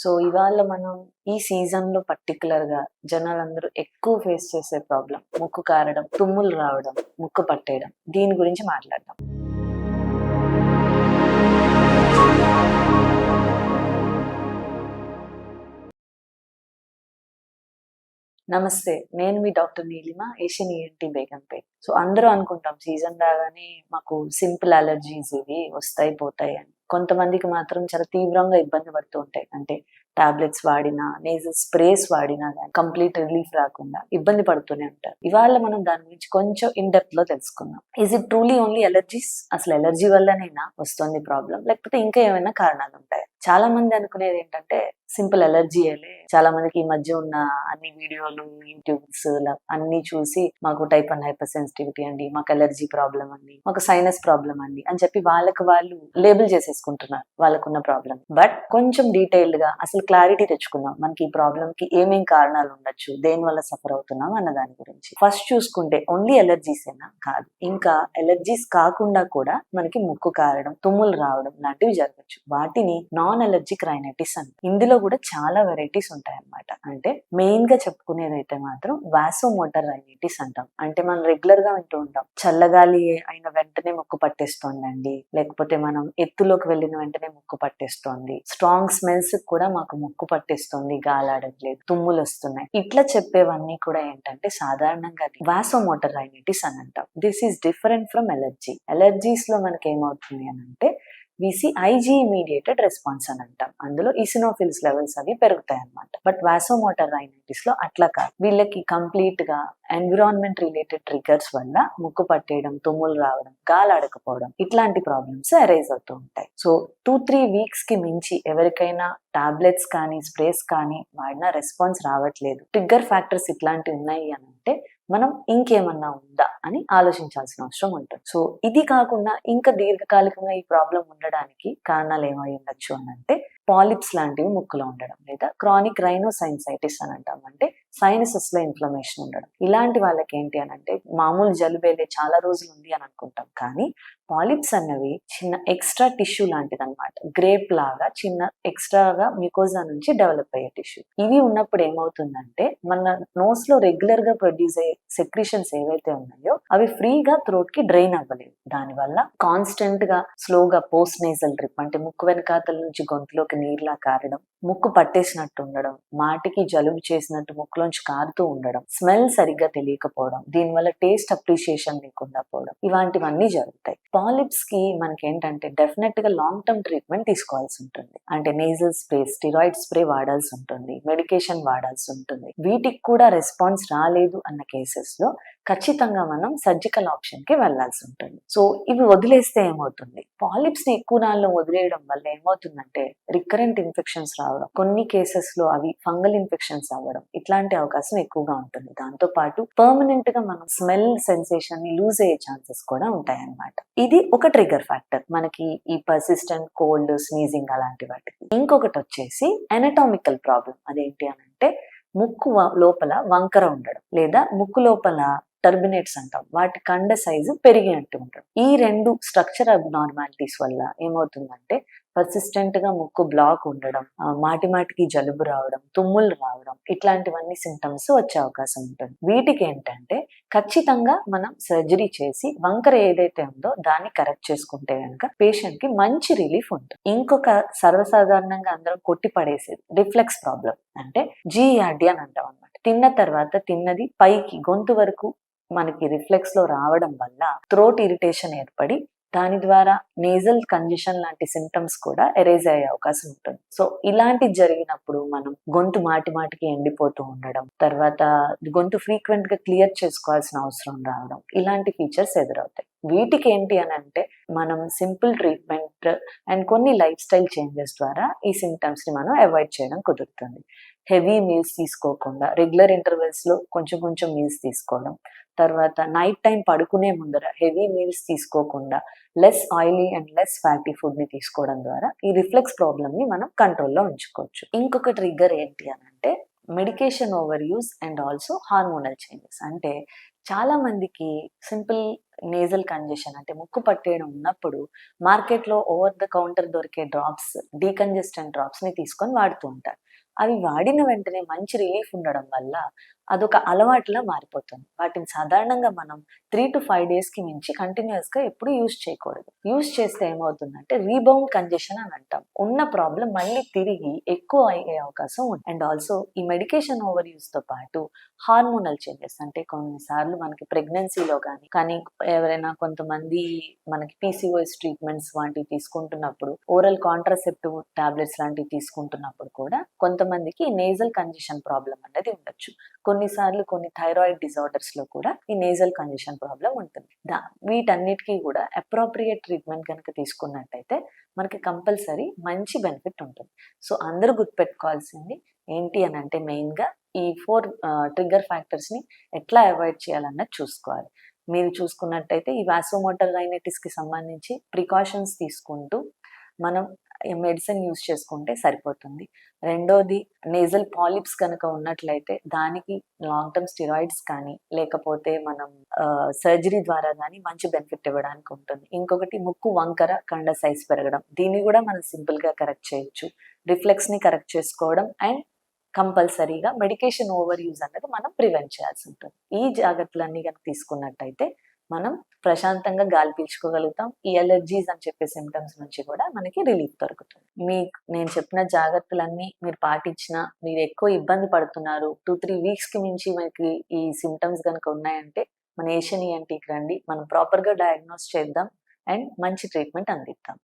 So ఇవాళ మనం ఈ సీజన్ లో పర్టికులర్ గా జనాలందరూ ఎక్కువ ఫేస్ చేసే ప్రాబ్లం ముక్కు కారడం, తుమ్ములు రావడం, ముక్కు పట్టేయడం. దీని గురించి మాట్లాడదాం. నమస్తే, నేను మీ doctor Neelima, Asian ENT Begumpet. So అందరూ అనుకుంటాం సీజన్ రాగానే మాకు సింపుల్ అలర్జీస్ ఇవి వస్తాయి పోతాయి అని. కొంతమందికి మాత్రం చాలా తీవ్రంగా ఇబ్బంది పడుతూ ఉంటాయి. అంటే టాబ్లెట్స్ వాడినా, నేజల్ స్ప్రేస్ వాడినా కానీ కంప్లీట్ రిలీఫ్ రాకుండా ఇబ్బంది పడుతూనే ఉంటారు. ఇవాళ మనం దాని గురించి కొంచెం ఇన్ డెప్త్ లో తెలుసుకుందాం. Is it truly only allergies? అసలు ఎలర్జీ వల్లనేనా వస్తుంది ప్రాబ్లం, లేకపోతే ఇంకా ఏమైనా కారణాలు ఉంటాయి? చాలా మంది అనుకునేది ఏంటంటే సింపుల్ అలర్జీలే. చాలా మందికి ఈ మధ్య ఉన్న అన్ని వీడియోలు, యూట్యూబ్స్ అన్ని చూసి మాకు టైప్ 1 హైపర్ సెన్సిటివిటీ అండి, మాకు అలర్జీ ప్రాబ్లం అండి, మాకు సైనస్ ప్రాబ్లం అండి అని చెప్పి వాళ్ళకి వాళ్ళు లేబుల్ చేసేసుకుంటున్నారు వాళ్ళకున్న ప్రాబ్లం. బట్ కొంచెం డీటెయిల్డ్ గా అసలు క్లారిటీ తెచ్చుకుందాం, మనకి ఈ ప్రాబ్లం కి ఏమేం కారణాలు ఉండొచ్చు, దేని వల్ల సఫర్ అవుతున్నాం అన్న దాని గురించి. ఫస్ట్ చూసుకుంటే ఓన్లీ అలర్జీస్ ఏనా? కాదు, ఇంకా అలర్జీస్ కాకుండా కూడా మనకి ముక్కు కారడం, తుమ్ములు రావడం లాంటివి జరగచ్చు. వాటిని నాన్ అలర్జిక్ రైనైటిస్ అని. ఇందులో కూడా చాలా వెరైటీస్ ఉంటాయి అన్నమాట. అంటే మెయిన్ గా చెప్పుకునేదైతే మాత్రం వాసోమోటర్ రైనైటిస్ అంటాం. అంటే మనం రెగ్యులర్ గా వింటూ ఉంటాం, చల్లగాలి అయిన వెంటనే ముక్కు పట్టేస్తోందండి, లేకపోతే మనం ఎత్తులోకి వెళ్ళిన వెంటనే ముక్కు పట్టేస్తోంది, స్ట్రాంగ్ స్మెల్స్ కూడా మాకు ముక్కు పట్టేస్తోంది, గాలాడట్లేదు, తుమ్ములు వస్తున్నాయి. ఇట్లా చెప్పేవన్నీ కూడా ఏంటంటే సాధారణంగా వాసోమోటర్ రైనైటిస్ అని అంటాం. This is different from allergy. Allergies లో మనకి ఏమవుతుంది అని అంటే ఐజీ మీడియేటెడ్ రెస్పాన్స్ అని అంటాం. అందులో ఈసినోఫిల్స్ లెవెల్స్ అవి పెరుగుతాయి అన్నమాట. బట్ వాసోమోటర్ రైనైటిస్ లో అట్లా కాదు. వీళ్ళకి కంప్లీట్ గా ఎన్విరాన్మెంట్ రిలేటెడ్ ట్రిగర్స్ వల్ల ముక్కు పట్టేయడం, తుమ్ములు రావడం, గాలాడకపోవడం ఇట్లాంటి ప్రాబ్లమ్స్ అరైజ్ అవుతూ ఉంటాయి. సో 2-3 వీక్స్ కి మించి ఎవరికైనా టాబ్లెట్స్ కానీ స్ప్రేస్ కానీ వాడినా రెస్పాన్స్ రావట్లేదు, ట్రిగ్గర్ ఫ్యాక్టర్స్ ఇట్లాంటివి ఉన్నాయి అని అంటే మనం ఇంకేమన్నా ఉందా అని ఆలోచించాల్సిన అవసరం ఉంటుంది. సో ఇది కాకుండా ఇంకా దీర్ఘకాలికంగా ఈ ప్రాబ్లం ఉండడానికి కారణాలు ఏమై ఉండొచ్చు అని అంటే పాలిప్స్ లాంటివి ముక్కులో ఉండడం, లేదా క్రానిక్ రైనోసైనసైటిస్ అని అంటాం. అంటే సైనసెస్ లో ఇన్ఫ్లమేషన్ ఉండడం. ఇలాంటి వాళ్ళకి ఏంటి అని అంటే మామూలు జలుబేలే చాలా రోజులు ఉంది అని అనుకుంటాం, కానీ పాలిప్స్ అన్నవి చిన్న ఎక్స్ట్రా టిష్యూ లాంటిది అనమాట. గ్రేప్ లాగా చిన్న ఎక్స్ట్రాగా మ్యూకోజా నుంచి డెవలప్ అయ్యే టిష్యూ. ఇవి ఉన్నప్పుడు ఏమవుతుందంటే మన నోస్ లో రెగ్యులర్ గా ప్రొడ్యూస్ అయ్యే సెక్రీషన్స్ ఏవైతే ఉన్నాయో అవి ఫ్రీగా థ్రోట్ కి డ్రైన్ అవ్వలేవు. దానివల్ల కాన్స్టెంట్ గా స్లోగా పోస్ట్ నేజల్ డ్రిప్, అంటే ముక్కు వెనకాతల నుంచి గొంతులోకి నీరులా కారడం, ముక్కు పట్టేసినట్టు ఉండడం, మాటికి జలుబు చేసినట్టు ముక్కులోంచి కారుతూ ఉండడం, స్మెల్ సరిగ్గా తెలియకపోవడం, దీనివల్ల టేస్ట్ అప్రిషియేషన్ లేకుండా పోవడం, ఇలాంటివన్నీ జరుగుతాయి. పాలిప్స్ కి మనకి ఏంటంటే డెఫినెట్ గా లాంగ్ టర్మ్ ట్రీట్మెంట్ తీసుకోవాల్సి ఉంటుంది. అంటే నేజల్ స్ప్రే, స్టిరాయిడ్ స్ప్రే వాడాల్సి ఉంటుంది, మెడికేషన్ వాడాల్సి ఉంటుంది. వీటికి కూడా రెస్పాన్స్ రాలేదు అన్న కేసెస్ లో ఖచ్చితంగా మనం సర్జికల్ ఆప్షన్ కి వెళ్లాల్సి ఉంటుంది. సో ఇవి వదిలేస్తే ఏమవుతుంది, పాలిప్స్ ని ఎక్కువ నాళ్ళు వదిలేయడం వల్ల ఏమవుతుందంటే రికరెంట్ ఇన్ఫెక్షన్స్ రావడం, కొన్ని కేసెస్ లో అవి ఫంగల్ ఇన్ఫెక్షన్స్ అవ్వడం, ఇట్లాంటి అవకాశం ఎక్కువగా ఉంటుంది. దాంతో పాటు పర్మనెంట్ గా మనం స్మెల్ సెన్సేషన్ ని లూజ్ అయ్యే ఛాన్సెస్ కూడా ఉంటాయి అన్నమాట. ఇది ఒక ట్రిగర్ ఫ్యాక్టర్ మనకి ఈ పర్సిస్టెంట్ కోల్డ్, స్నీజింగ్ అలాంటి వాటికి. ఇంకొకటి వచ్చేసి ఎనటామికల్ ప్రాబ్లం. అదేంటి అని అంటే ముక్కు లోపల వంకర ఉండడం, లేదా ముక్కు లోపల టర్బినేట్స్ అంటాం, వాటి కండ సైజు పెరిగినట్టు ఉండడం. ఈ రెండు స్ట్రక్చర్ అబ్నార్మాలిటీస్ వల్ల ఏమవుతుందంటే పర్సిస్టెంట్ గా ముక్కు బ్లాక్ ఉండడం, మాటి మాటికి జలుబు రావడం, తుమ్ములు రావడం, ఇట్లాంటివన్నీ సింటమ్స్ వచ్చే అవకాశం ఉంటుంది. వీటికి ఏంటంటే ఖచ్చితంగా మనం సర్జరీ చేసి వంకర ఏదైతే ఉందో దాన్ని కరెక్ట్ చేసుకుంటే కనుక పేషెంట్ కి మంచి రిలీఫ్ ఉంటుంది. ఇంకొక సర్వసాధారణంగా అందరం కొట్టి పడేసేది రిఫ్లెక్స్ ప్రాబ్లం. అంటే జిఆర్డి అని అంటాం అనమాట. తిన్న తర్వాత తిన్నది పైకి గొంతు వరకు మనకి రిఫ్లెక్స్ లో రావడం వల్ల థ్రోట్ ఇరిటేషన్ ఏర్పడి దాని ద్వారా నేజల్ కంజెషన్ లాంటి సింటమ్స్ కూడా ఎరేజ్ అయ్యే అవకాశం ఉంటుంది. సో ఇలాంటి జరిగినప్పుడు మనం గొంతు మాటి మాటికి ఎండిపోతూ ఉండడం, తర్వాత గొంతు ఫ్రీక్వెంట్ గా క్లియర్ చేసుకోవాల్సిన అవసరం రావడం, ఇలాంటి ఫీచర్స్ ఎదురవుతాయి. వీటికి ఏంటి అని అంటే మనం సింపుల్ ట్రీట్మెంట్ అండ్ కొన్ని లైఫ్ స్టైల్ చేంజెస్ ద్వారా ఈ సింటమ్స్ ని మనం అవాయిడ్ చేయడం కుదురుతుంది. హెవీ మీల్స్ తీసుకోకుండా రెగ్యులర్ ఇంటర్వెల్స్ లో కొంచెం కొంచెం మీల్స్ తీసుకోవడం, తర్వాత నైట్ టైం పడుకునే ముందర హెవీ మీల్స్ తీసుకోకుండా less oily and less fatty food ని తీసుకోవడం ద్వారా ఈ రిఫ్లెక్స్ ప్రాబ్లమ్ ని మనం కంట్రోల్లో ఉంచుకోవచ్చు. ఇంకొక ట్రిగ్గర్ ఏంటి అని అంటే medication over use and also hormonal changes. అంటే చాలా మందికి సింపుల్ నేజల్ కంజెషన్ అంటే ముక్కు పట్టేయడం ఉన్నప్పుడు మార్కెట్‌లో ఓవర్ ద కౌంటర్ దొరికే డ్రాప్స్, డీకంజెస్టెంట్ డ్రాప్స్‌ని తీసుకొని వాడుతూ ఉంటారు. అవి వాడిన వెంటనే మంచి రిలీఫ్ ఉండడం వల్ల అదొక అలవాటులా మారిపోతుంది. వాటిని సాధారణంగా మనం 3-5 డేస్‌కి మించి కంటిన్యూయస్‌గా ఎప్పుడు యూజ్ చేయకూడదు. యూజ్ చేస్తే ఏమవుతుందంటే రీబౌండ్ కంజెషన్ అని అంటాం. ఉన్న ప్రాబ్లమ్ మళ్ళీ తిరిగి ఎక్కువ అయ్యే అవకాశం ఉంది. అండ్ ఆల్సో ఈ మెడికేషన్ ఓవర్ యూజ్‌తో పాటు హార్మోనల్ చేంజెస్ అంటే కొన్నిసార్లు మనకి ప్రెగ్నెన్సీలో కానీ ఎవరైనా కొంతమంది మనకి పీసీఓఎస్ ట్రీట్మెంట్స్ వంటివి తీసుకుంటున్నప్పుడు, ఓరల్ కాంట్రాసెప్టివ్ టాబ్లెట్స్ లాంటివి తీసుకుంటున్నప్పుడు కూడా కొంతమందికి నేజల్ కంజెషన్ ప్రాబ్లమ్ అనేది ఉండొచ్చు. కొన్నిసార్లు కొన్ని థైరాయిడ్ డిజార్డర్స్‌లో కూడా ఈ నేజల్ కంజెషన్ ప్రాబ్లమ్ ఉంటుంది. వీటన్నిటికి కూడా అప్రోప్రియేట్ ట్రీట్మెంట్ గనుక తీసుకున్నట్టయితే మనకి కంపల్సరీ మంచి బెనిఫిట్ ఉంటుంది. సో, అందరూ గుర్తుపెట్టుకోవాల్సింది ఏంటి అనంటే మెయిన్‌గా ఈ 4 ట్రిగ్గర్ ఫ్యాక్టర్స్‌ని ఎట్లా అవాయిడ్ చేయాలన్నది చూసుకోవాలి. మీరు చూసుకున్నట్టయితే ఈ వాసోమోటర్ రైనైటిస్‌కి సంబంధించి ప్రికాషన్స్ తీసుకుంటూ మనం మెడిసిన్ యూజ్ చేసుకుంటే సరిపోతుంది. రెండోది నేజల్ పాలిప్స్ గనక ఉన్నట్లయితే దానికి లాంగ్ టర్మ్ స్టెరాయిడ్స్ కానీ, లేకపోతే మనం సర్జరీ ద్వారా గానీ మంచి బెనిఫిట్ ఇవ్వడానికి ఉంటుంది. ఇంకొకటి ముక్కు వంకర, కండ సైజ్ పెరగడం. దీన్ని గూడా మనం సింపుల్‌గా కరెక్ట్ చేయొచ్చు. రిఫ్లెక్స్‌ని కరెక్ట్ చేసుకోవడం అండ్ కంపల్సరీగా మెడికేషన్ ఓవర్ యూజ్ అన్నది మనం ప్రివెంట్ చేయాల్సి ఉంటుంది. ఈ జాగ్రత్తలన్నీ గనుక తీసుకున్నట్టయితే మనం ప్రశాంతంగా గాలి పీల్చుకోగలుగుతాం. ఈ అలెర్జీస్ అని చెప్పే సింప్టమ్స్ నుంచి కూడా మనకి రిలీఫ్ దొరుకుతుంది. నేను చెప్పిన జాగ్రత్తలన్నీ మీరు పాటించినా, మీరు ఎక్కువ ఇబ్బంది పడుతున్నారు, 2-3 వీక్స్‌కి మించి మనకి ఈ సింప్టమ్స్ గనుక ఉన్నాయంటే మన ఏషియన్ ఈఎన్‌టీకి రండి. మనం ప్రాపర్‌గా డయాగ్నోస్ చేద్దాం అండ్ మంచి ట్రీట్మెంట్ అందిద్దాం.